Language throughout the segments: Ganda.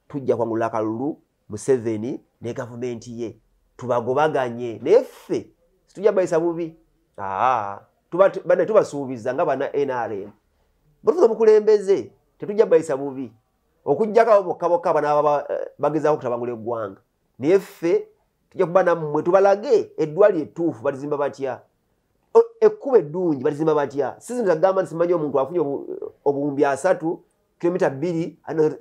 tujja kwangula akalulu Museveni ne gavumenti ye tubagobaganye neffe situjja bayisa bubi bane tubasuubiza nga bana NRM batuza mukulembeze tetujja bayisa bubi okujjako bokka bana bagezaako kutabangula eggwanga neffe tujja kuba nammwe tubalage eddwali ettuufu balizimba batya ekkuba eddungi balizimba batya sizinza gamba nsimanyi omuntu afunye obuwumbi 3 kilomita 2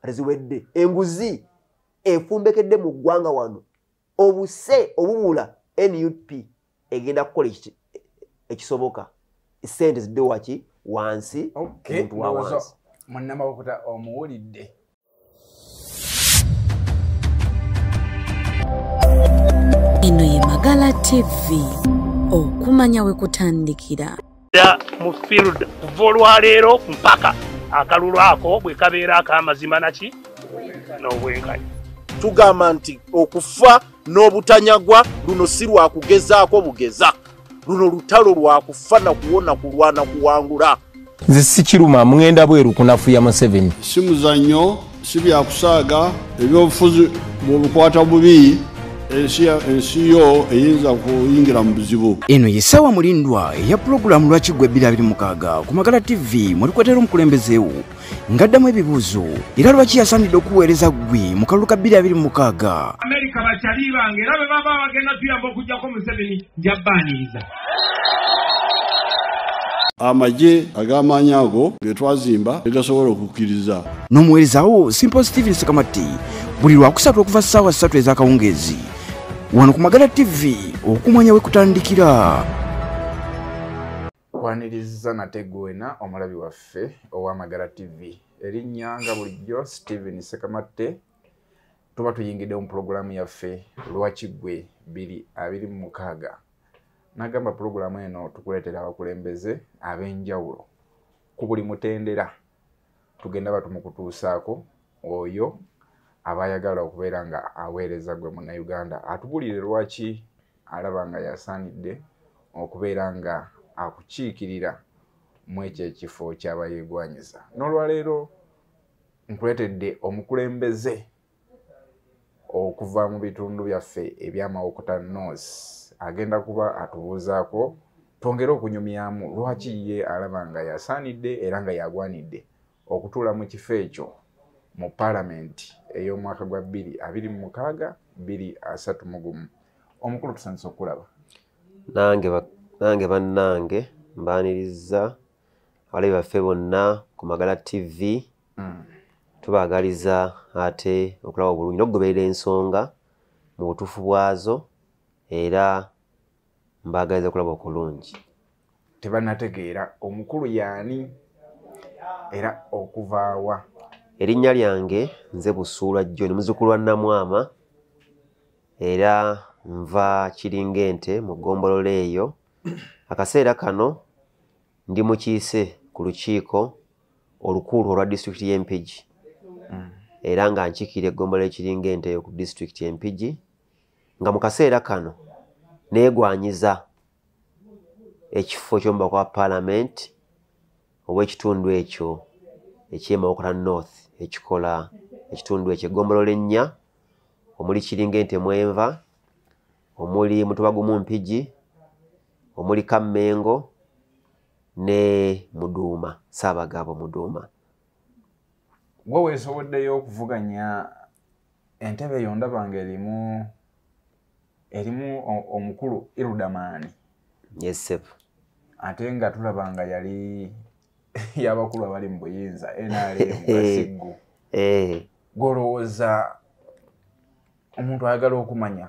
aziwedde enguzi efumbekedde mu ggwanga wano obuse obubula NUP egenda kukola ekisoboka sente zidde waki wansi omuntu wa wansi mwanama okuta omuwulidde eno ye Magala TV okumanya we kutandikira mu field kuva olwaleero mpaka akalulu ako bwe kabeera ak'amazima naki n'obwenkanya tugamba nti okufa n'obutanyagwa luno si lwakugezaako bugeza luno lutalo lwakufa na kuwona kulwana kuwangula nze si kiruma mugenda bweru kunafuya Museveni si muzannyo si byakusaaga ebyobufuzi bw'obukwata bubi ensi yo eyinza kuyingira mu buzibu. Eno yesawa mulindwa ya programu lwakigwe 2026 ku Magala TV mulikwetera omukulembezeewo ngaddamu ebibuuzo era lwaki yasanidde okuweereza gwe mu kalulu ka 2026. Amerika bakyali bange era bwe baba bagenda tuyamba okujjako Museveni njabbaaniriza. Amagye ag'amaanyi ago ge twazimba tegasobola okukkiriza. N'omuweerezaawo Simple Steven Sekamati buli lwakusatu okuva ssaawa 3 ez'akawungeezi wano ku Magala TV okumanya we kutandikira. Kwaniriza nategwena omulabi waffe owa Magala TV erinnya nga bulijjo Steven Sekamate tuba tuyingidde mu programu yaffe lwakigwe 2026. Nagamba programu eno tukuleetera abakulembeze ab'enjawulo ku buli mutendera tugenda batumukutuusaako oyo abayagala okubeera nga aweereza gwe Munnayuganda atubulire lwaki alaba nga yasaanidde okubeera nga akukiikirira mu ekyo ekifo ky'abayeegwanyiza. N'olwaleero nkuleetedde omukulembeze okuva mu bitundu byaffe eby'Amawokota North agenda kuba atubuuzaako twongere okunyumyamu lwaki ye alaba nga yasaanidde era nga yagwanidde okutuula mu kifo ekyo mu Parliament ey'omwaka gwa 2026 2031. Omukulu tusanyusa okulaba. Nange bannange mbaaniriza abalabi baffe bonna ku Magala TV tubaagaliza ate okulaba obulungi n'okugoberera ensonga mu butuufu bwazo era mbaagaliza okulaba okulungi. Tebannategeera omukulu yaani era okuvaawa. Erinnya lyange nze Busuula John muzzukulu wa Namwama era nva Kiringente mu ggombolola eyo. Akaseera kano ndi mukiise ku lukiiko olukulu olwa disitulikiti y'Empigi era nga nkiikira eggombolola Kiringente eyo ku disitulikiti y'Empigi nga mu kaseera kano neegwanyiza ekifo ky'omubaka kwa Parliament obw'ekitundu ekyo eky'Amawokota North ekikola ekitundu ekyo eggombolola ennya omuli Kiringente Mwenva omuli Mutubagumu Mpigi omuli Kammengo ne Muduuma Ssaabagabo Muduuma. Gwe weesoboddeyo okuvuganya entebe eyo ndaba nga erimu omukulu Irudamani. Yes sir. Ate nga tulaba nga yali y'abakulu abali mu buyinza NRM Kasiggu. Golowooza omuntu ayagala okumanya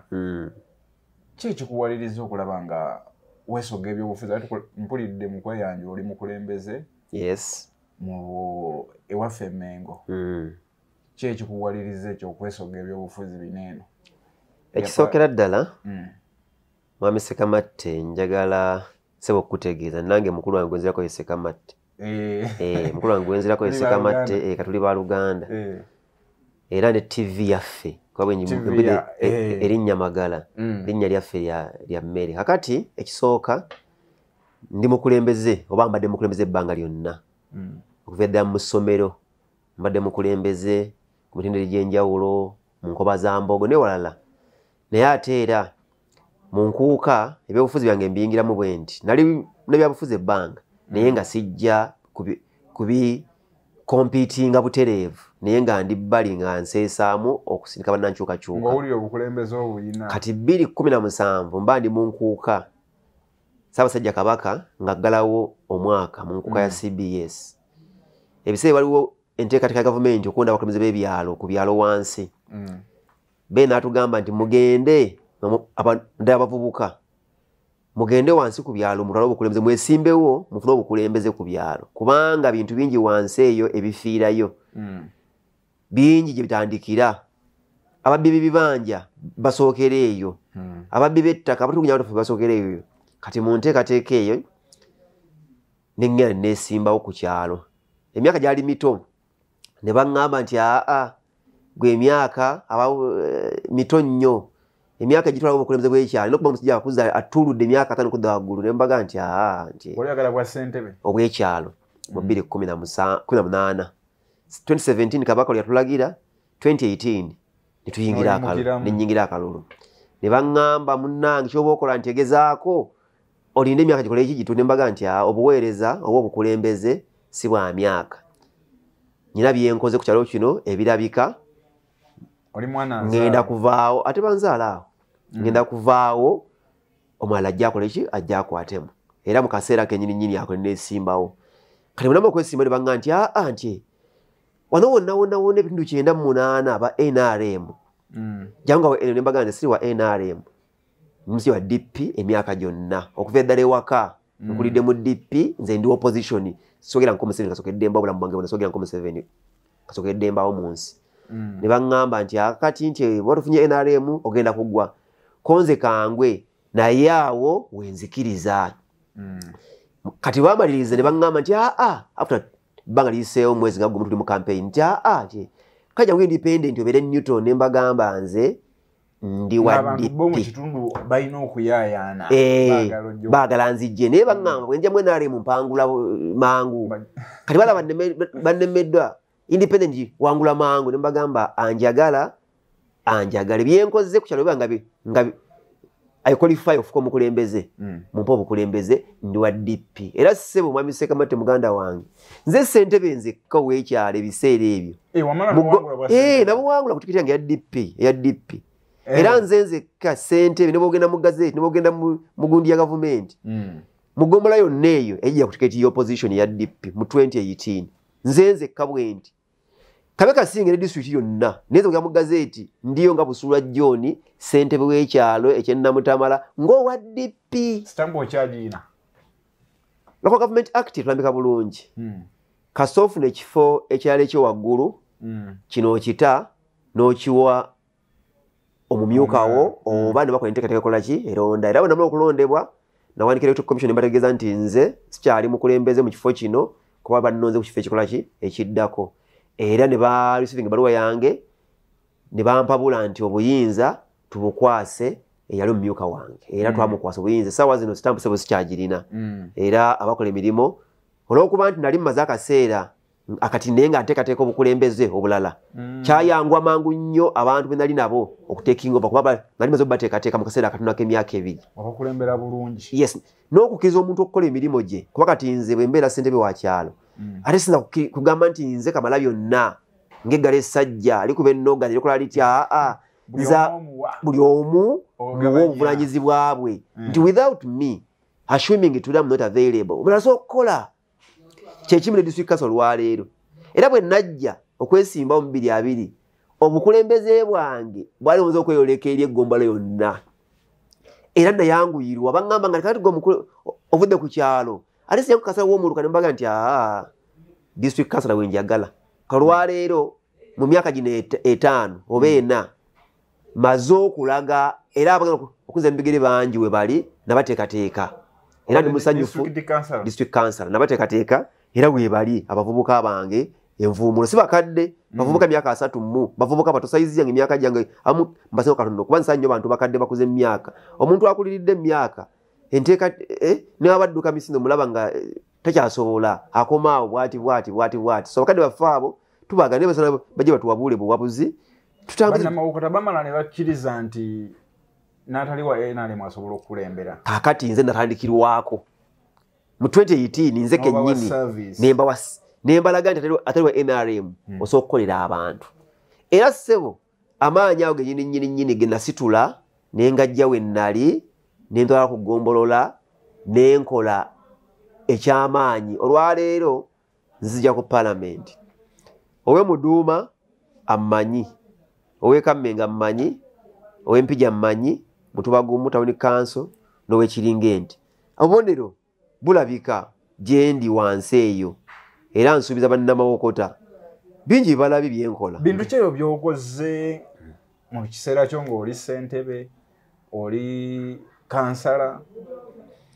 ki ekikuwaliriza okulaba nga weesoga ebyobufuzi ate mpulidde mu kweyanjula oli mukulembeze yes mu ewaffe Mengo ki ekikuwaliriza ekyo okwesoga ebyobufuzi bineeno? Ekisookera ddala Mwami Sekamate njagala sebo okutegeeza nange mukulu wange gwenzirako ye Sekamate. Mukulu wange gwenzirako ye Sekamate katuli ba Luganda. Era ne TV yaffe kwa bwenyi erinnya Magala linnya lyaffe lya mmere. Kakati ekisooka ndi mukulembeze oba mbadde mukulembeze ebbanga lyonna okuva ddala mu ssomero mbadde mukulembeze ku mitendera egy'enjawulo mu nkoba za mbogo ne walala naye ate era mu nkuuka ebyobufuzi byange mbiyingiramu bwe nti nali nebyabufuzi ebbanga naye nga sijja kubi competinga butereevu naye nga ndi bbali nga nseesaamu okusindika bannankyukakyuka ng'owulira obukulembeze obuyina kati 2017 mba ndi mu nkuuka Ssaabasajja Kabaka ng'aggalawo omwaka mu nkuuka ya CBS ebiseera waliwo enteekateeka ya gavumenti okulonda abakulembeze b'ebyalo ku byalo wansi be n'atugamba nti mugende ddala abavubuka mugende wansi ku byalo mutwale obukulembeze mwesimbewo mufune obukulembeze ku byalo kubanga bintu bingi wansi eyo ebifiirayo bingi gye bitandikira ababbi b'ebibanja basookera eyo ababbi b'ettaka abatukunya batofe basookera eyo kati mu nteekateeka eyo nengera neesimbawo ku kyalo emyaka gyali mito ne baŋŋamba nti gwe emyaka mito nnyo emyaka gitwala obukulembeze bw'ekyalo nokuba omusajja akuza atuludde emyaka 5 kudda waggulu ne mbaga nti oyagala bwa ssentebe obw'ekyalo mu 2018 2017 Kabaka oli yatulagira 2018 nenyingira akalulu ne baŋŋamba munnange kyoba okola nti egezaako olinde emyaka gikola eki gitu ne mbaga nti obuweereza oba obukulembeze si bwa myaka nyina byenkoze ku kyalo kino ebirabika oli mwana ngenda kuvaawo ate banzaala awo ngenda kuvaawo omulala ajja akola eki ajja akwatemu era mu kaseera kenyininyini ako neesimbawo kati munamu okwesimba ne baŋŋa nti nti wano wonna ebitundu 98 aba NRM jangu eno ne mbaga nti siri wa NRM msi wa DP emyaka gyonna okuva eddala ewaka nkulidde mu DP nze ndi opposition sogera nko Museveni kasokedde mba bulamu bwange sogera nko Museveni kasokedde mbawo mu nsi ne baŋŋamba nti akati nti bwatufunye NRM ogenda kugwa konze kangwe naye awo wenzikiriza kati bamaliriza ne baŋŋamba nti after bbanga liyiseewo mwezi nga gumu tuli mu campaign nti kajja ku independent obeere Newton ne mbagamba nze ndi wa DP balina okuyayaana baagala nzijje naye baŋŋamba bwe njamu NRM mpangula mangu kati bala bannemeddwa independent wangula mangu ne mbagamba anjagala byenkoze ku kyalo nga I qualify of omukulembeze mumpa obukulembeze ndi wa DP era ssebo mwami Sekamate muganda wange nze ssentebe nzekka w'ekyalo ebiseera ebyo nabuwangula ku tikiti yange eya DP era nze nzekka ssentebe ne bwogenda mu gazeti ne bwogenda mu gundi ya gavumenti mu ggombolola yonna eyo ejja ku tikiti y'opposition ya DP mu 2018 nze nzekka bwe nti Kabaka singere district yonna neze mu gazeti ndiyo nga Busula John ssentebe w'ekyalo ekyennamutamala ng'owa DP stambo kyagina Local Government Act tulambika bulungi kasofu n'ekifo ekyalo ekyo waggulu kino kita n'okiwa omumyukawo oba ne bakola enteekateeka kola ki eronda era bonna okulondebwa nawandikira Electoral Commission mbategeeza nti nze sikyali mukulembeze mu kifo kino kuba bannonze ku kifo ekikola ki ekiddako era ne ba receiving baluwa yange ne bampabula nti obuyinza tubukwase eyali omumyuka wange era twamukwasa obuyinza sawa zino stamp sebo sikyagirina era abakola emirimu olw'okuba nti nali mmaze akaseera akati naye nga nteekateeka obukulembeze obulala kyayangwa mangu nnyo abantu be nali nabo okutekinga oba kuba nali maze obateekateeka mu kaseera akatunako emyaka 2 okukulembera bulungi yes n'okukiriza omuntu okukola emirimu gye kuba kati nze bwe mbeera ssentebe wa kyalo ate sinza kugamba nti nze kamala byonna ng'eggala essajja likuba ennoga lirikola litya nza buli omu muwa obuvunanyizibwa bwe nti without me assuming today I'm not available omulala so okukola kyekimu ne district council olwaleero era bwe najja okwesimbawo mu 2020 obukulembeze bwange bwali bumaze okweyoleka eri eggombolola yonna era nayanguyirwa baŋŋamba nga kati gwe ovudde ku kyalo ate siya kukasala w'omuluka ne mbaga nti district council wenjagala kalwaleero mu myaka gino 5 oba 4 maze okulaga era abagala okunza mu bigere bangi we bali nabateekateeka era ndi musanyufu district council nabateekateeka era we bali abavubuka bange envuumulo si bakadde bavubuka myaka 3 mu bavubuka bato saizi yange myaka jange amu mbaseko katono kuba nsannyo bantu bakadde bakuze myaka omuntu akuliridde myaka enteeka ne abadduka misindo mulaba nga takyasobola akomaawo bwati so bakadde bafaabo tubagane basana baje batuwabule buwabuzi tutambuze bannamawokota bamala ne bakkiriza nti n'atali wa NRM asobola okulembera. Kakati nze natandikirwako mu 2018 nze kennyini nembalaga nti atali wa NRM osobola okukolera abantu. Era ssebo amaanyi ago gennyini ge nasitula ne ngajja we nnali ne ntwala ku ggombolola ne nkola ekyamaanyi. Olwaleero nzija ku Parliament. Owe Muduuma ammanyi, owe Kammenga ammanyi, owe Mpija ammanyi, Mutubagumu Town Council n'owe Kiringenti. Obubonero bulabika gye ndi wansi eyo era nsuubiza bannamawokota bingi balabi byenkola. Bintu ki ebyo by'okoze mu kiseera kyo ng'oli ssentebe, oli kansala,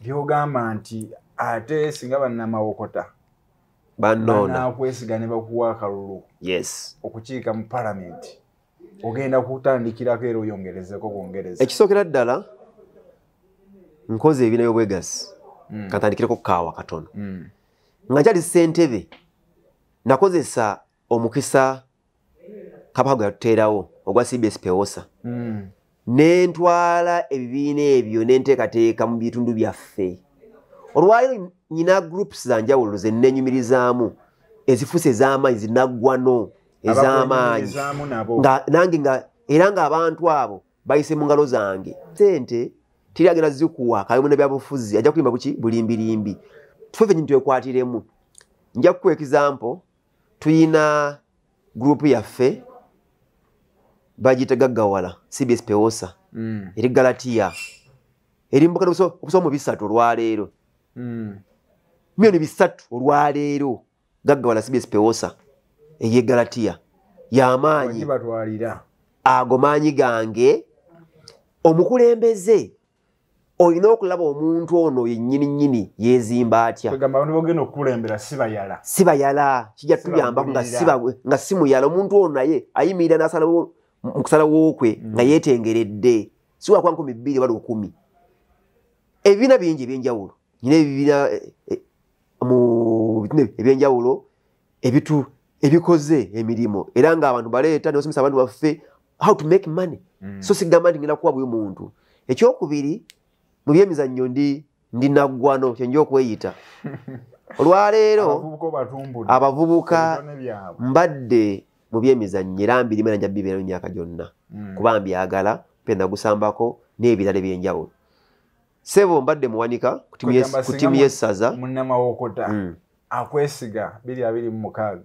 by'ogamba nti ate singa bannamawokota banaakwesiga ne bakuwa akalulu okukiika mu Parliament, ogenda kutandikirako era oyongerezeko bwongereza? Ekisookera ddala nkoze ebibiina by'obwegassi katandikireko kaawa katono. Nga nkyali ssentebe nakozesa omukisa Kabaka gwe yatuteerawo ogwa CBS Pewosa ne ntwala ebibiina ebyo ne nteekateeka mu bitundu byaffe. Olwaleero nyina groups za njawulo ze nnenyumirizaamu ezifuuse ez'amaanyi zinaggwano ez'amaanyi nange era ng'abantu abo bayise mu ngalo zange. Sente tiri agenda zikuwa kalimu nebyabufuzi ajja kuyimba buki bulimbirimbi tufe nyintu ekwatiremu. Nja kukuwa example, tuyina group yaffe bagita gaggawala CBS Pewosa eri Galatia eri mbukana okusoma mu bisatu olwaleero milioni 3 olwaleero gaggawala CBS Pewosa eye Galatia y'amaanyi ago maanyi gange. Omukulembeze olina okulaba omuntu ono yennyini yeezimba atya. Kwegamba abantu bogenda okukulembera sibayala kijja tuyamba nga simuyala. Omuntu ono naye ayimirira n'asalawo mu kusalawo kwe nga yeetengeredde siwa kwa 200 wali 10. Ebibiina bingi ebyenjawulo, nyina ebibiina mu bitundu ebyenjawulo ebikoze emirimu era ng'abantu baleeta n'osomesa abantu baffe how to make money. So sigamba nti ngenda kuwa buli muntu. Ekyokubiri mu byemizannyo ndi naggwano kyenja okweyita. Olwaleero abavubuka mbadde mu byemizannyo era mbirima nja bibeera emyaka gyonna kuba mbyagala penda gusambako n'ebirala ebyenjawulo. Sebo mbadde muwanika ku ttiimu y'essaza munnamawokota akwesiga 2026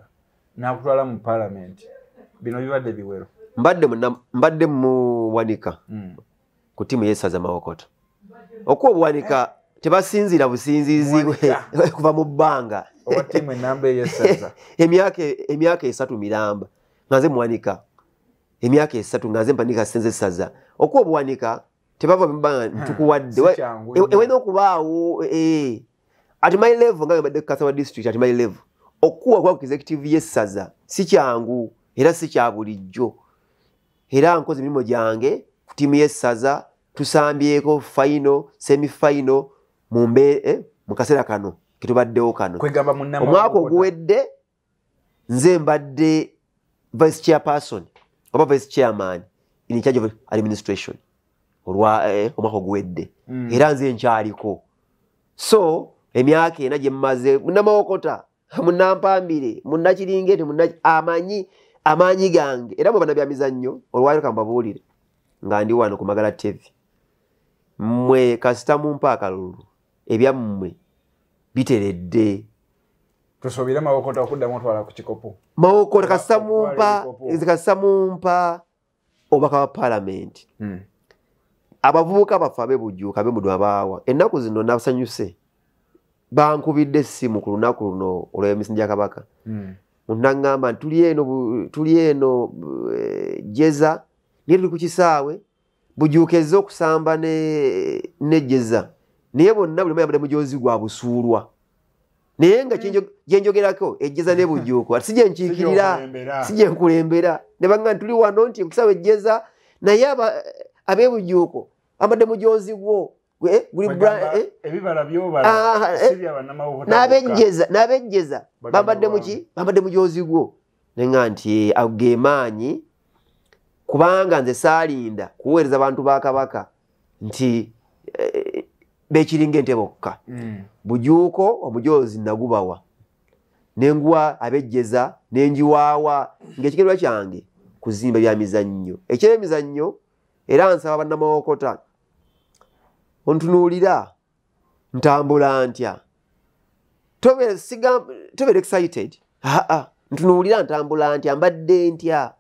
n'akutwala mu Parliament. Bino bibadde biwero. Mbadde muwanika ku ttiimu y'essaza Mawokota. Okuwa obuwanika tebasinziira businzizi kuva mu bbanga. Emyaka 3 miramba nga nze muwanika, emyaka 3 nga nze mpanika senze essaza. Okuwa obuwanika tebava mu bbanga ntukuwadde ewena okubaawo at my level nga mbadde Kasawa district at my level okuwa kwa executive y'essaza si kyangu era si kya bulijjo. Era nkoze emirimu gyange ku ttiimu y'essaza tusambyeko final semi final mu kaseera kano ketubaddewo kano. Omwaka oguwedde nze mbadde vice chairperson oba vice chairman in charge of administration omwaka oguwedde era nze nkyaliko. So emyaka ena gye mmaze munnamawokota munnampambire munnakiringete amaanyi gange era mwe bya mizannyo. Olwaleero kambabuulire nga ndi wano ku Magala TV mmwe kasita mumpa akalulu ebyammwe biteredde. Tusobire Mawokota okuddamu otwala ku kikopo. Mawokota kasita mumpa obaka wa Parliament. Abavubuka baffe ab'ebujjuuka b'emudwa baawa ennaku zino nabasanyuse bankubidde essimu ku lunaku luno olw'emisingi gya Kabaka. Munnangamba nti tuli eno Jeza naye tuli ku kisaawe bujuukeze okusamba ne Jeza naye bonna buli mayambadde mujozi gwa busuulwa naye nga gyenjogerako ejjeza ne bujuuko ati sije nkiikirira sije nkulembera ne banga tuli wano nti kusaawe ejjeza naye ab'ebujuuko ambadde mujozi gwo ebibala byobala sibya bannamawokota n'abejjeza bambadde mujozi gwo nenga nti ago maanyi kubanga nze saalinda kuweereza abantu ba Kabaka nti bekiringa ente bokka bujuuko omujozi nagubawa nengwa abejjeza nenjiwaawa ng'ekigendwa kyange kuzimba byamizannyo ekyemizannyo era nsaba bannamawokota ontunuulira ntambula ntya tobere excited ntunuulira ntambula ntya mbadde ntya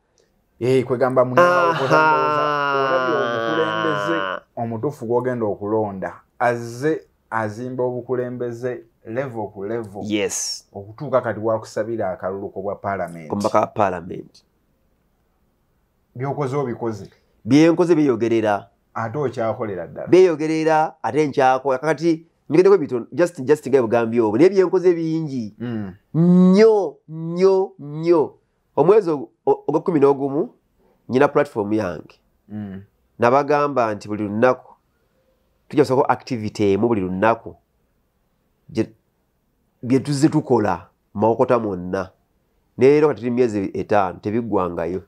kwegamba omukulembeze omutuufu gw'ogenda okulonda azze azimba obukulembeze level ku level yes okutuuka kati wakusabira akaluluko bwa parliament omubaka wa parliament byokoze obikoze byenkoze byeyogerera ate okyakolera ddala byeyogerera ate nkyakola kakati ngeddeko bito just nga bugambye obwo naye byenkoze bingi nnyo omwezi ogwa 11 nyina platform yange nabagamba nti buli lunaku tujja kusako activity emu buli lunaku bye tuzze tukola mawokota mwonna neero kati tuli myezi 5 tebiggwangayo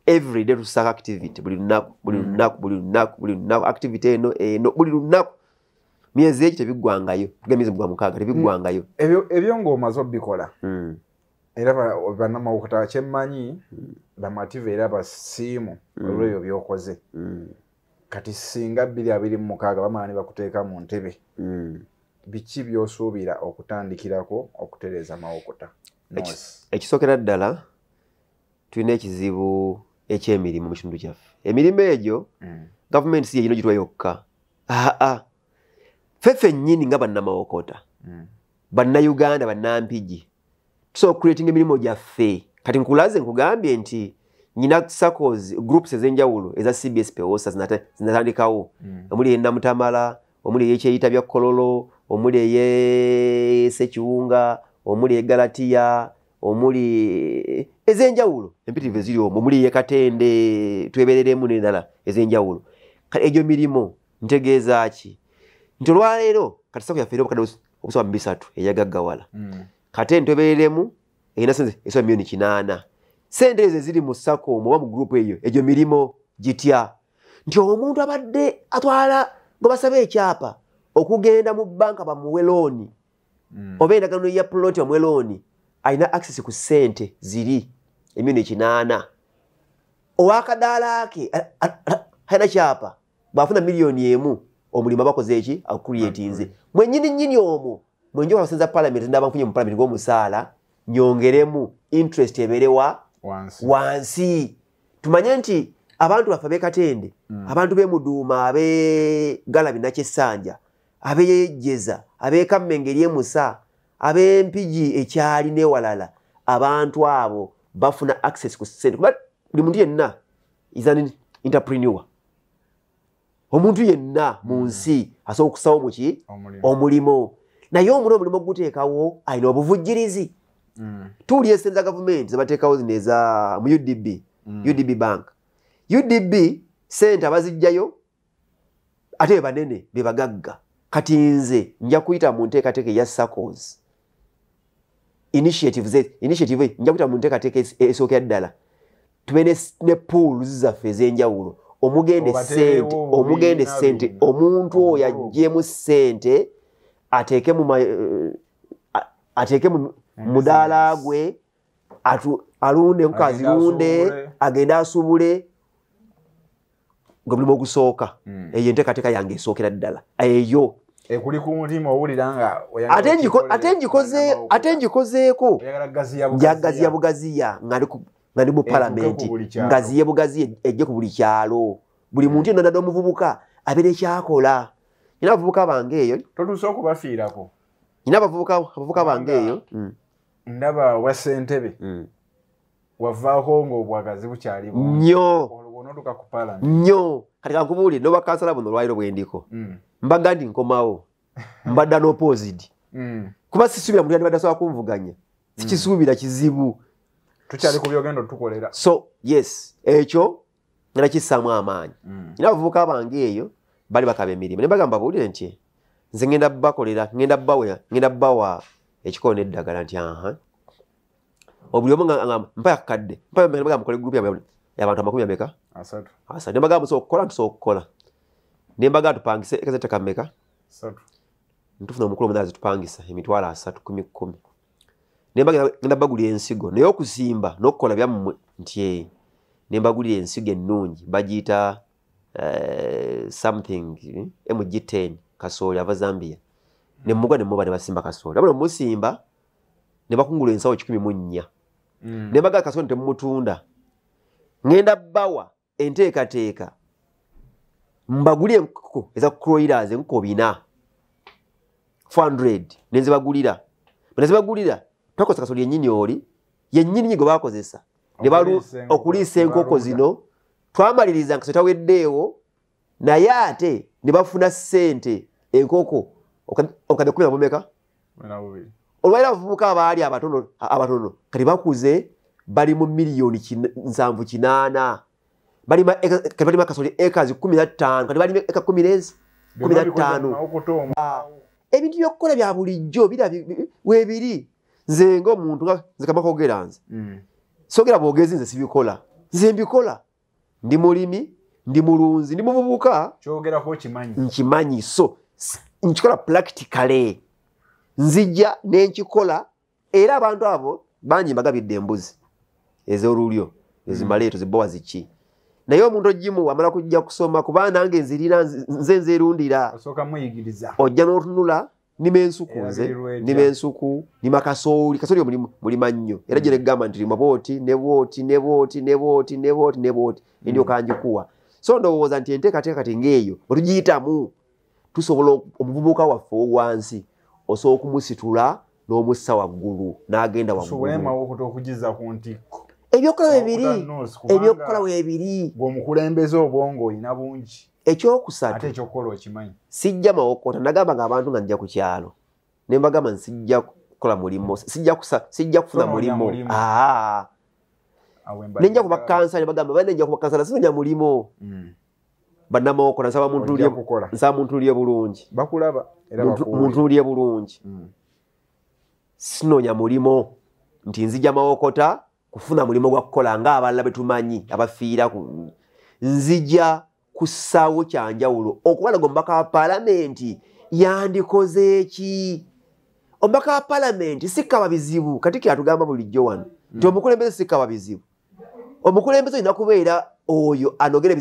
every day tusaka activity buli lunaku activity eno buli lunaku myezi eki tebiggwangayo tugamyezi gwa 6 tebiggwangayo ebyo ng'omaze obikola era bannamawokota kyemmanyi bamative era basiimu olw'ebyo byokoze kati singa 2026 bamaani bakuteeka mu ntebe biki byosuubira okutandikirako okutereeza amawokota ekisookera ddala tulina ekizibu ekyemirimu mu kitundu kyaffe emirimu egyo gavumenti si yegino gitwa yokka ffeffe nnyini nga bannamawokota bannayuganda bannampigi tusobola okukuleetinga emirimu gyaffe kati nkulaze nkugambye nti nyina SACCOs groups ez'enjawulo eza CBS PEWOSA zinatandikawo omuli enamutamala omuli eyekyeyita bya kololo omuli eye Sekiwunga omuli egalatiya omuli ez'enjawulo empitirivu eziri omwo omuli eye Katende twebereremu n'endala ez'enjawulo kati egyo mirimu ntegeeza ki nti olwaleero kati SACCO yaffe era obukadde obusoba 3 eyagaggawala kate ntwebereremu erina sente esoba milioni 8 sente ezo ziri mu SACCO oba mu gurupu eyo egyo mirimu gitya nti omuntu abadde atwala ngo basaba ekyapa okugenda mu banka bamuwe looni oba endagaano ya ploti bamuwe looni alina access ku sente ziri emilioni 8 owakadaala ke alina kyapa bafuna milioni 1 omulimu abakoze eki akukuliyetinze mwennyini omwo mwenjo abasenza parliament ndaba nfunye mu parliament ng'omusaala nyongeremu interest eberewa wansi tumanye nti abantu baffe ab'Ekatende abantu b'Emuduuma ab'Galabi Nakyesanja ab'Eyejjeza ab'Ekammengeri emusa ab'Empigi ekyali n'ewalala abantu abo bafuna access ku sente kuba buli muntu yenna is an entrepreneur omuntu yenna mu nsi asobola okusawo muki omulimo naye omulimu guteekawo alina obuvujjirizi tuwulira esente za gavumenti zebateekawo zino eza mu UDB bank UDB sente abazijjayo ate be banene be bagagga kati nze nja kuyita mu nteekateeka eya SACCOs initiative nja kuyita mu nteekateeka esookera ddala tube ne pools zaffe ez'enjawulo omugende sente omuntu oyo ajjemu sente ateeke mu mudaala gwe alunde nkazirunde agende asubule ngomulimu ogusooka eyo enteekateeka yange esookera ddala eyo ekuli ku mutima owulira nga ate njikozeeko njagaziya bugaziya nga ndi mu palamenti ngaziye bugaziya ejje ku buli kyalo buli muntu yenna nadde omuvubuka abeera ekyakola nyina abavubuka bange eyo totuuse okubafiirako nyina abavubuka bange eyo ndaba wa ssentebe wavaako ng'obwagazi bukyaliwo nnyo kati kankubuulire n'obakansala buno olwaliro bwendiko mbaga ndi nkomawo mbadda n'opposed kuba sisuubira muntu yandibadde asobola kunvuganya sikisuubira kizibu tukyali ku byogendo tukolera so yes ekyo ngenda kissaamu amaanyi nyina abavubuka bange eyo bali bakaba emirimu ne bagamba buulire nti nze ngenda bawa ekikolo n'eddagala nti obuli omu ngamba mpa kadde mpa mbaga mukole group y'abantu 100 asatu nembaga musokola ntusokola nembaga tupangise ekazeta kameka asatu ntufuna omukulu munazi tupangisa emitwala 3 nembaga ngenda baguli ensigo naye okusimba n'okukola byammwe nti nembagulira ensigo ennungi bagiyita something MG10 kasooli ava Zambia nemugwa nemuba ne basimba kasooli abano musimba ne bakungula ensawo 14 nembaga kasooli temutunda ngenda bawa enteekateeka mbagulire enkoko eza croilers enkoko 400 nezibagulira twakoze kasooli yennyini oli yennyini nyigo bakozesa ne balu okuliisa enkoko zino twamaliriza nkaso taweddeewo naye ate ne bafuna ssente enkoko okadde 10 abomeka olwaira abavubuka abaali abatono kati bakuze bali mu miliyoni 7-8 balima kasooli acres 15 kati balima eka 15 ebintu byokukola bya bulijjo weebiri nze ng'omuntu nze kamakogera nze sogera bwogezi nze sibikola nze mbikola ndi mulimi ndi mulunzi ndi muvubuka kyogerako kimanyi nkimanyi so nkikola practically nzijja n'enkikola era abantu abo bangi mbagabidde embuzi ez'olulyo ezimaleeto zibowa ziki naye omuntu ogimu amala kujja kusoma kuba nange nzirina nze nzerundira osooka muyigiriza ojja n'otunula nima ensuku nze nima ensuku nima kasooli mulima nnyo era gye negamba nti lima bwoti ne bwoti endyo kanjikuwa so ndowooza nti enteekateeka kati ng'eyo bwe tugiyitamu tusobola omuvubuka waffe owansi osobola okumusitula n'omussa waggulu n'agenda ebyokukola weebiri ng'omukulembeze obwongo olina bungi ekyokusatu ekyokukola okimanyi sijja mawokota nagamba nga abantu nga njja ku kyalo ne mbagamba nsijja kukola mulimo sijja kufuna mulimo nenja kuba kansala bagamba bane njja kuba kansala sinonya mulimo bannamawokota nsaba muntu ulye bulungi bakulaba muntu ulye bulungi sinonya mulimo nti nzija mawokota kufuna mulimo gwa kukola nga abalala betumanyi abafiira nzija kusaawo kyanjawulo okubalaga omubaka wa paalamenti yandikoze eki omubaka wa paalamenti sikaba bizibu kati atugamba bulijjo wano nti omukulembeze sikaba bizibu omukulembeze olina kubeera oyo anogera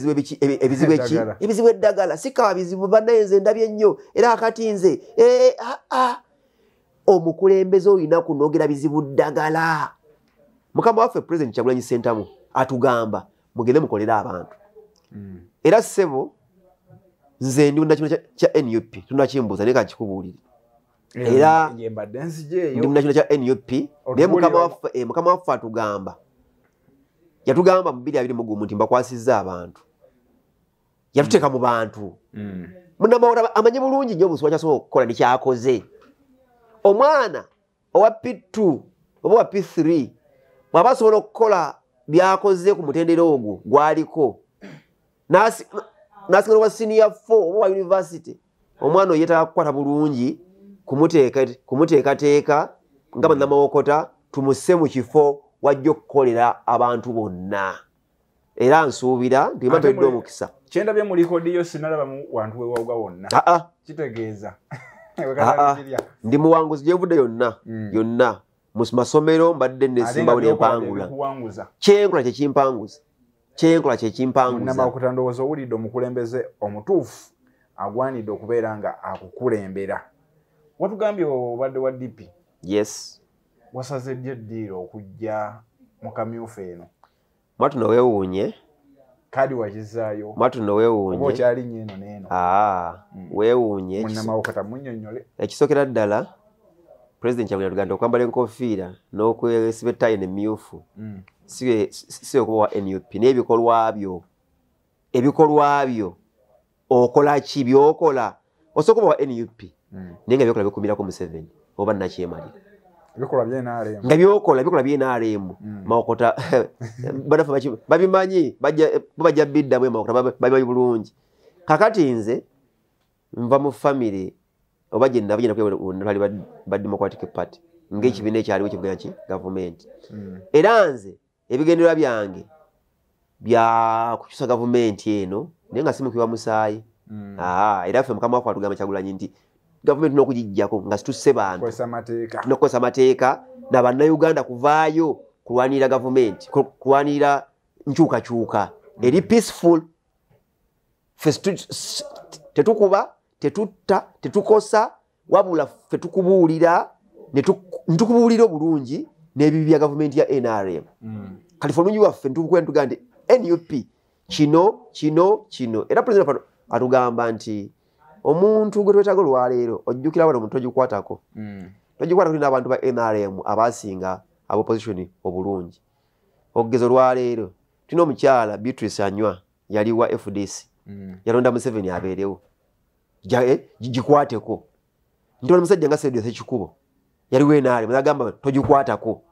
ebizibu eddagala sikaba bizibu bannaye nze ndabye nnyo era akati nze omukulembeze olina kunogera bizibu ddagala mukama waffe President Kyagulanyi Ssentamu atugamba mugende mukolere abantu era ssebo nze ndi munda kino kya NUP tunakimbuuza naye kakikubuulire era ndi munda kino kya NUP naye mukama waffe atugamba yatugamba mu 2021 nti mbakwasizza abantu yatuteeka mu bantu munnamawota amanyi bulungi nnyo obusuwa kyasobola okukola nekyakoze omwana owa P2 oba owa P3 bw'aba asobola okukola byakoze ku mutendera ogwo gwaliko nasigala wa senior 4 oba wa university omwana oyo yeetaaga kukwata bulungi kumuteekateeka nga bannamawokota tumusse mu kifo wajja okukolera abantu bonna era nsuubira nti mbatedde omukisa kyendabye mu likodi yo sinalaba mu wantu wewawuga wonna kitegeeza ndi muwanguzi gyevudde yonna mu masomero mbadde nesimbawo nempangula kyenkola kyekimpanguza namawokota ndowooza owulidde omukulembeze omutuufu agwanidde okubeera nga akukulembera watugambye obadde wa DP yes wasaze ddi eddiiro okujja mu kamyufu eno mwatu noweewuunye kadi wakizaayo mwatu noweewuunye oba okyali nnyo eno n'eno weewuunye munnamawokota munnyonnyole ekisookera ddala President Kyagulanyi atugamba okwambala enkofiira n'okwesiba ettayi nemyufu si okuba wa NUP n'ebikolwa byo okola ki byokola osooka okuba wa NUP naye nga byokola bikumirako Museveni oba nakyemalira nga byokola byenaremu mawokota banafe babimanyi bajja biddamu mawokota babimanyi bulungi kakati nze nva mu famire oba gye nabagenda kuyali ba Democratic Party ng'ekibiina ekyaliwo kivuga ki gavumenti. Era nze ebigendererwa byange bya kukyusa gavumenti eno naye nga simukibwa musaayi. Era ffe mukama waffe atugamba Kyagulanyi nti gavumenti n'okugijjako nga situsse bantu n'okukozesa amateeka na bannayuganda kuvaayo kulwanirira gavumenti, kulwanirira nkyukakyuka eri peaceful. Ffe tetukuba, tetutta, tetukosa, wabula ffe tukubuulira ntukubuulira obulungi n'ebibi bya gavumenti ya NRM. Kati ffe olungi waffe ntukuga nti NUP kino. Era President atugamba nti omuntu gwe twetaaga olwaleero ojjukira wano omuntu togikwatako. Togikwatako n'abantu ba NRM abasinga ab'opposition obulungi. Okugeza olwaleero tulina omukyala Beatrice Anywa yali wa FDC. Yalonda Museveni abeerewo. Gikwateko. Ntona musajja nga Sediyo Ssekikubo. Yali we NRM n'agamba togikwatako.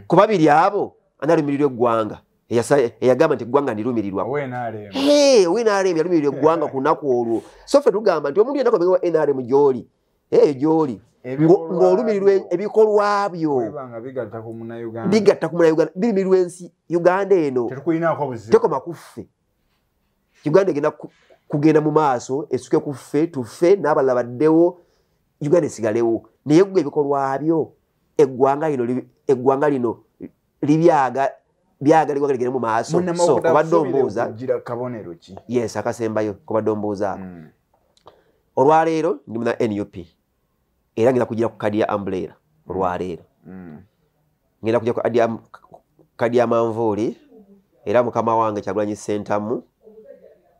Ku babiri abo analumirirwa eggwanga. Eyagamba nti eggwanga ndirumirirwa. We NRM yalumirirwa eggwanga ku lunaku olwo. So ffe tugamba nti omuntu yenna akomenga wa NRM gy'oli. Gy'oli. Ng'olumirirwa ebikolwa byo. Bigatta ku Munnayuganda. Birumirirwa ensi Uganda eno. Tekoma kuffe. Uganda egenda kugenda mu maaso esuke kuffe tuffe n'abalala baddewo Uganda esigalewo. Naye gwe ebikolwa byo eggwanga lino byagalibwa ligende mu maaso. So kubadde ombuuza yes akasembayo kubadde ombuuza olwaleero ndi muna NUP era ngenda kugira ku kadi ya umbrella olwaleero ngenda kugira ku kadi ya manvuuli era mukama wange Kyagulanyi Ssentamu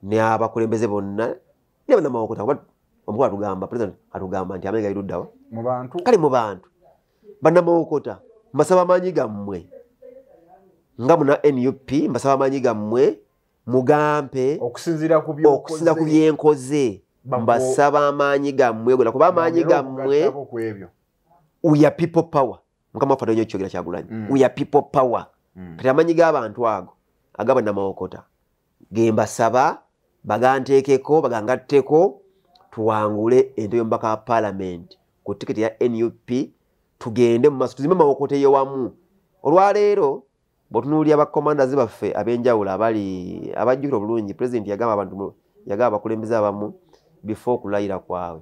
ne abakulembeze bonna ne bannamawokota omukulu atugamba President atugamba nti amenga iruddawa mu bantu kale mu bantu bannamawokota mbasaba amaanyi gammwe nga muna NUP mbasaba amaanyi gammwe mugampe okusinzira ku byenkoze mbasaba amaanyi gammwe gona kuba amaanyi gammwe we are people power mukama waffe nnyo kyogera Kyagulanyi we are people power kati amaanyi g'abantu ago agaba nnamawokota gembasaba baganteekeko bagangatteko tuwangule ente y'omubaka wa Parliament ku tiketi ya NUP tugende mu maaso tuzime mawokota eyowamu. Olwaleero bw'otunuulira abakomandazi baffe ab'enjawulo abajjukira obulungi President yagamba abakulembeze abamu before okulayira kwabwe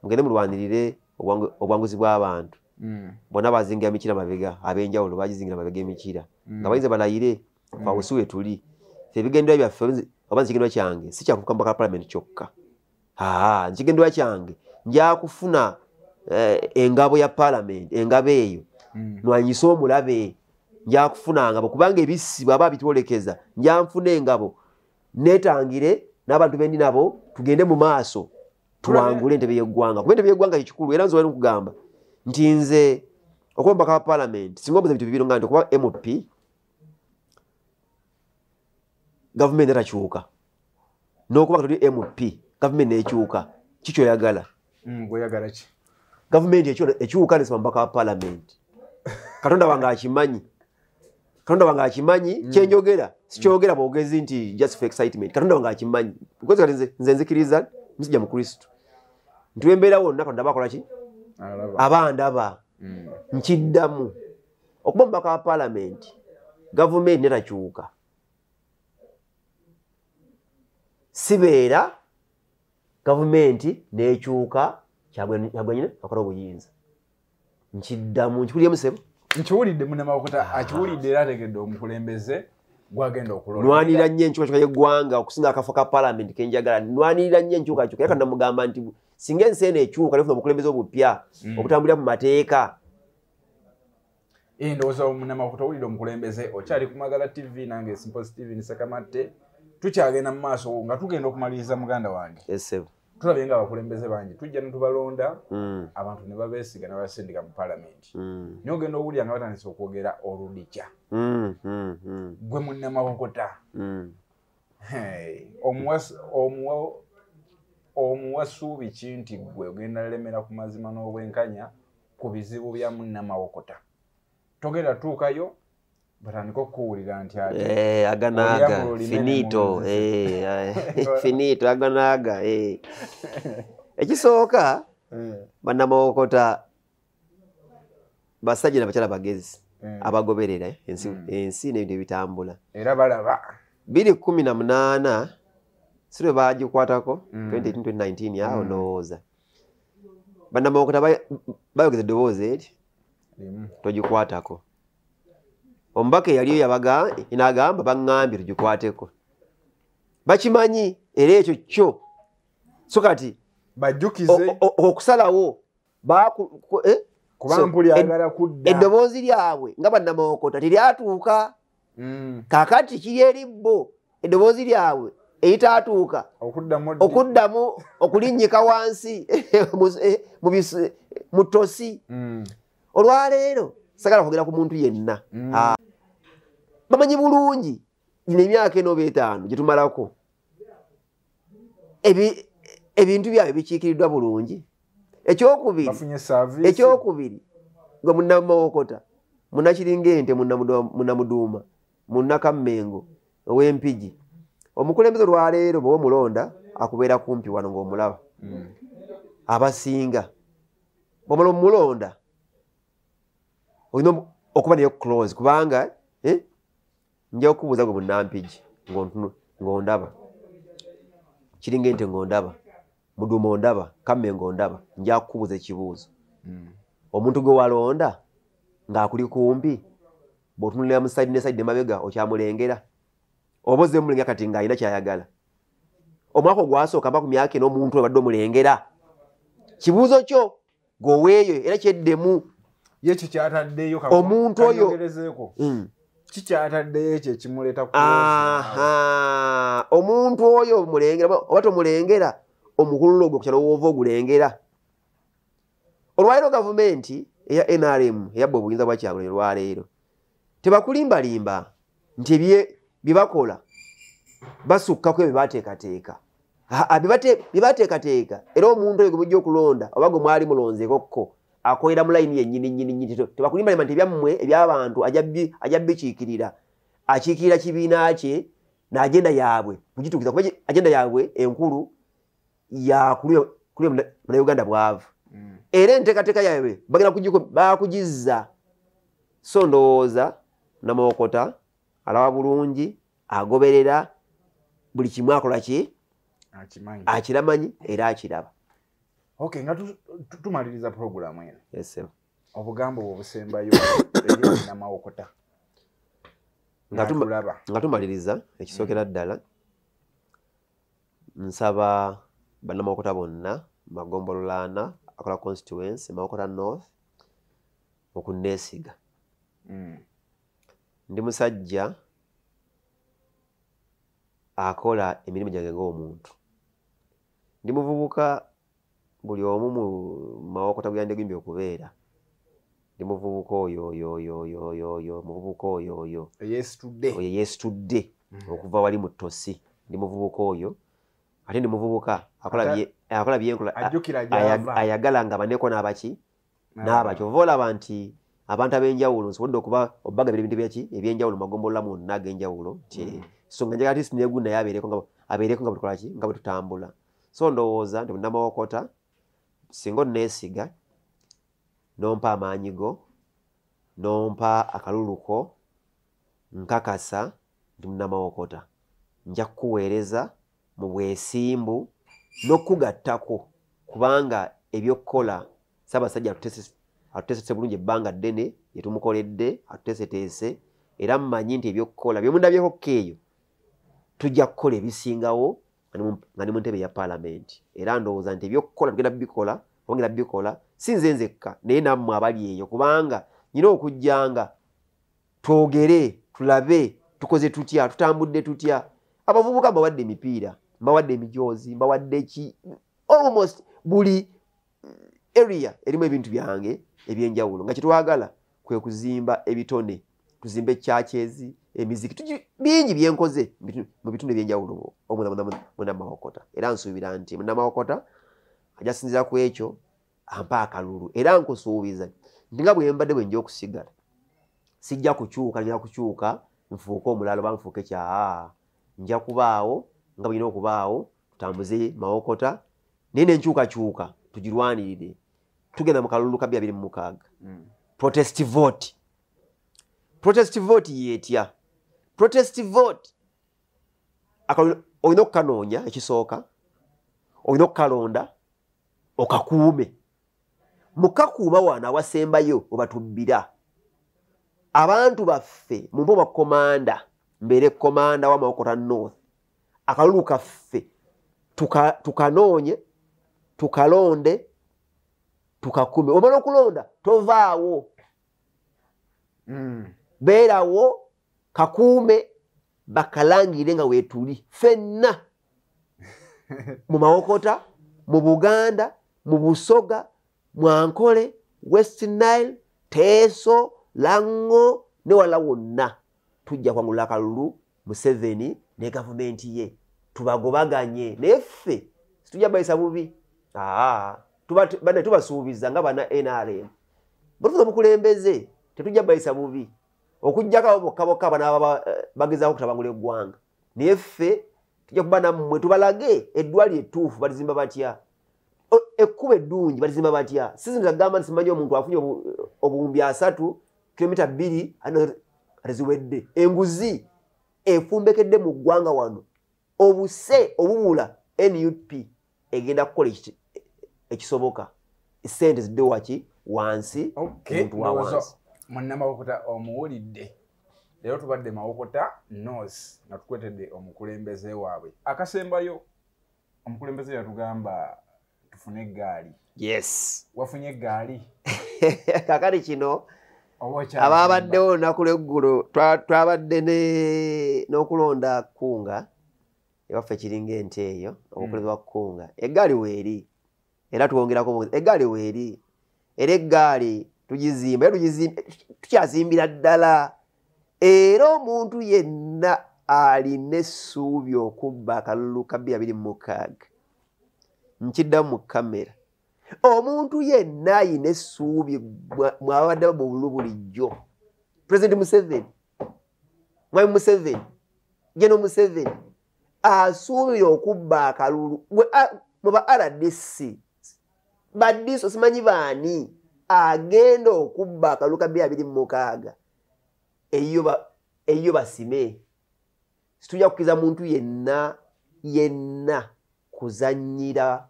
mugende mulwanirire obwanguzi bw'abantu. Bonna bazingira mikira mabega ab'enjawulo bagizingira mabega emikira nga bayinza balayire fawusi we tuli. Ebigendererwa byaffe oba nkigendererwa kyange si kyakufuka mubaka wa Parliament kyokka. Nkigendererwa kyange nja kufuna engabo ya Parliament engabo eyo nwanyisa omulabe nja kufuna ngabo kubanga ebisi bwaba bitwolekeza nja nfuna engabo netangire n'abantu bendi nabo tugende mu maaso tuwangule entebe y'eggwanga kuba entebe y'eggwanga kikulu. Era nze wali nkugamba nti nze okuba mubaka wa Parliament singa ombuza bintu bibiri nga nti okuba MP gavumenti etakyuka n'okuba nga tuli MP gavumenti nekyuka kikyoyagala. Oyagala ki? Gavumenti ekyuka nesima mubaka wa Parliament. Katonda wange akimanyi kyenjogera sikyogera bwogezi nti just for excitement. Katonda wange akimanyi because kati nze nzikiriza musijja mu Kristo ntwembeera wonna Katonda bakola ki abandaba nkiddamu okuba mubaka wa Parliament gavumenti netakyuka sibeera gavumenti nekyuka Kyagulanyi akola obuyinza nkiddamu nkikulye musebo nkiwulidde Munnamawokota akiwulidde era ategedde omukulembeze gwagenda okulonda. Nwanirira nnyo enkyukakyuka y'eggwanga okusinga akafo ka Parliament kenjagala. Nwanirira nnyo enkyukakyuka era namugamba nti singa ensi eno ekyuka nefuna omukulembeze obupya okutambulira mu mateeka. Ndowooza Munnamawokota owulidde omukulembeze okyali ku Magala TV nange Simple Steven Sekamatte tukyagenda mu maaso nga tugenda okumaliriza muganda wange. Tulabye nga abakulembeze bangi tujja ne tubalonda abantu ne babeesiga ne basindika mu Parliament. Naye ogenda owulira nga batandise okwogera oludikya. Gwe Munnamawokota omuwasuubi ki nti gwe ogenda lemera ku mazima n'obwenkanya ku bizibu bya Munnamawokota? Togenda tuukayo batandika okuwulira nti aganaaga finito finito aganaaga ekisooka Bannamawokota basajja n'abakyala bagezi abagoberera ensi n'ebintu ebitambula era balaba 2018 sirwe bagikwatako 2019 yawo ndowooza bannamawokota bayogeza eddoboozi eri togikwatako omubaka eyaliyo yabaga inagamba baŋŋambye tugikwateko bakimanyi era ekyo kyo so kati bajjukize okusalawo kubampuli agala kudda eddoboozi lyabwe nga bannamawokota teryatuuka kakati kiri eri bo eddoboozi lyabwe eritaatuuka okuddamu okulinnyika wansi mu ttosi olwaleero sagala kwogera ku muntu yenna bamanyi bulungi gino emyaka 45 gye tumalako ebintu byabwe bikiikiriddwa bulungi ekyokubiri nga munnamawokota munnakiringa ente munnamuduuma munnakammengo ow'empigi omukulembeze olwaleero bwe mulonda akubeera kumpi wano ng'omulaba abasinga bwomala omulonda olina okuba nayo close kubanga nja okubuuza gwe munnampigi ng'ondaba kiringa ente ng'ondaba muduuma ondaba kammengo ondaba nja kukubuuza ekibuuzo omuntu gwe walonda ng'akuli kumpi bw'otunulira mu sayidi ne sayidi emabega okyamulengera oba ozze mulengera kati ng'alina kyayagala omwaka ogwasooka mba ku myaka eno omuntu obadde omulengera kibuuzo kyo gweweeyo era kyeddemu yekyo kyataddeyo omuntu oyo kikyataddeyo ekyo ekimuleeta omuntu oyo mulengera oba tomulengera omukulula ogwo kukyalo woova ogulengera olwaleero gavumenti eya NRM eyabba obuyinza bwa Kyagulanyi olwaleero tebakulimbalimba nti bye bakola basukkako ebyo bateekateeka byebateekateeka era omuntu oyo gwe mujja okulonda oba gwe mwali mulonzeekokko akolera mu layini yennyini tebakulimbalimba nti ebyammwe eby'abantu ajja bikiikirira akiikirira kibiina kye n'agenda yaabwe kugituukiza kuba agenda yaabwe enkulu yakulya Uganda bwavu era enteekateeka yaabwe bagenda bakugizza so ndowooza Namawokota alaba bulungi agoberera buli kimu akola ki akiramanyi era akiraba okay nga tumaliriza programu eno obugambo obusembayo eri Namawokota nga tumaliriza ekisookera ddala nsaba bannamawokota bonna Magombololana akola constituency Mawokota North okunneesiga ndi musajja akola emirimu gyange ng'omuntu ndi muvubuka buli omu mu Mawokota bwe yandegimbye okubeera ndi muvubuka oyo muvubuka oyo yeesitudde okuva wali mu ttosi ndi muvubuka oyo ate ndi muvubuka akola byenkola ayagala nga baneko n'abaki n'abaki ova olaba nti abantu ab'enjawulo nsobodde okuba obagabira ebintu byaki ebyenjawulo Magombolola mwonna ag'enjawulo so nga njagala tisi neegu naye abeereko nga bwetukolaki nga bwe tutambula so ndowooza nti Namawokota singa onneesiga nompa amaanyi go nompa akaluluko nkakasa nti Namawokota nja kukuweereza mu bwesimbu n'okugattako kubanga ebyokukola Ssaabasajja atuteesetse bulungi ebbanga ddene lye tumukoledde atuteeseteese era mmanyi nti ebyokukola byemundabyeko eyo tujja kukola ebisingawo nga ne mu ntebe ya paalamenti era ndowooza nti ebyokukola tugenda bikola si nze nzekka naye nammwe abali eyo kubanga nyina okujjanga twogere tulabe tukoze tutya tutambudde tutya abavubuka mbawadde emipiira mbawadde emijoozi mbawadde ki almost buli area erimu ebintu byange ebyenjawulo nga kyetwagala kwe kuzimba ebitone tuzimbe churches emiziki bingi byenkoze mu bitundu ebyenjawulo Namawokota era nsuubira nti Namawokota ajasinzira ku ekyo ampa akalulu era nkusuubiza nti nga bwe mbadde bwe nja okusigala sijja kukyuka nfuuke omulalo oba nfuuke kyaa nja kubaawo nga bwina okubaawo tutambuze Mawokota naye nenkyukakyuka tugirwanirire tugenda mu kalulu ka 2026 protest vote. Protest vote yetya. Protest vote olina okukanoonya ekisooka, olina okukalonda okakuume. Mukakuuma wano awasembayo obatubbira. Abantu baffe mumpe bakomanda, mbeere komanda wa Mawokota North. Akalulu kaffe tukanoonye, tukalonde, tukakuume. Omala okulonda tovaawo. Beerawo kakuume bakalangire nga weetuli ffenna mu Mawokota, mu Buganda, mu Busoga, mu Ankole, West Nile, Teso, Lango ne wala wonna tujja kwangula akalulu Museveni ne gavumenti ye tubagobaganye neffe situjja bayisa bubi. Tubasuubiza nga bana NRM bwe mukulembeze tetujja bayisa bubi okujjako bokka bana bagezaako kutabangula eggwanga neffe tujja kuba nammwe tubalage eddwali ettuufu balizimba batya, ekkuba eddungi balizimba batya. Sizini agamba nti simanyi omuntu afunye obuwumbi 3 kilomita 2 aziwedde. Enguzi efumbekedde mu ggwanga wano obuse obubula NUP egenda kukola ekisoboka sente zidde waki wansi. Munnamawokota omuwulidde leero tubadde Mawokota North nga tukwetedde omukulembeze waabwe. Akasembayo omukulembeze yatugamba tufune eggaali. Yes, wafunye eggaali. Kakati kino ababaddewo olunaku lw'eggulo twabadde n'okulonda Kkunga ewaffe kiringa ente eyo obukulembeze bwa Kkunga. Eggaali weeri era tuwongerako eggaali weeri era eggaali tugizimba era tukyazimbira ddala era omuntu yenna alina essuubi okubba akalulu ka 2026 nkiddamu mu kamera. Omuntu yenna ayina essuubi mwabadde mu bulu bulijjo. President Museveni, Mwami Museveni, General Museveni asuubira okubba akalulu mu ba RDC badiso simanyi baani agenda okubba akalulu ka 2026 eyo basime. Situjja kukiza muntu yenna kuzannyira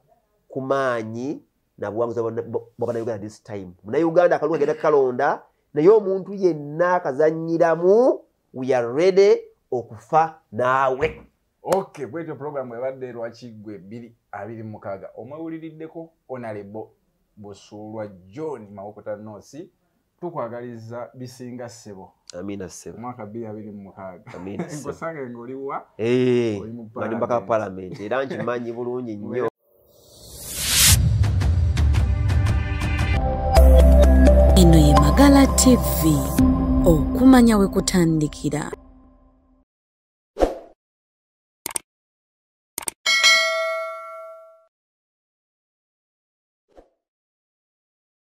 ku maanyi na buwanguzi bw'Abannayuganda this time. Munnayuganda akalulu agenda kalonda naye omuntu yenna akazannyiramu, we are ready okufa naawe. Okay, bwetyo program ebadde Lwakiggwe 2026 omwewuliriddeko Honorable Busuulwa John Mawokota North. Tukwagaliza bisinga ssebo. Amina ssebo. Mwaka 2026. Amina ssebo. Nkosange ng'oliwa? Bali mpaka parliament era nkimanyi bulungi nnyo. Eno ye Magala TV, okumanya we kutandikira.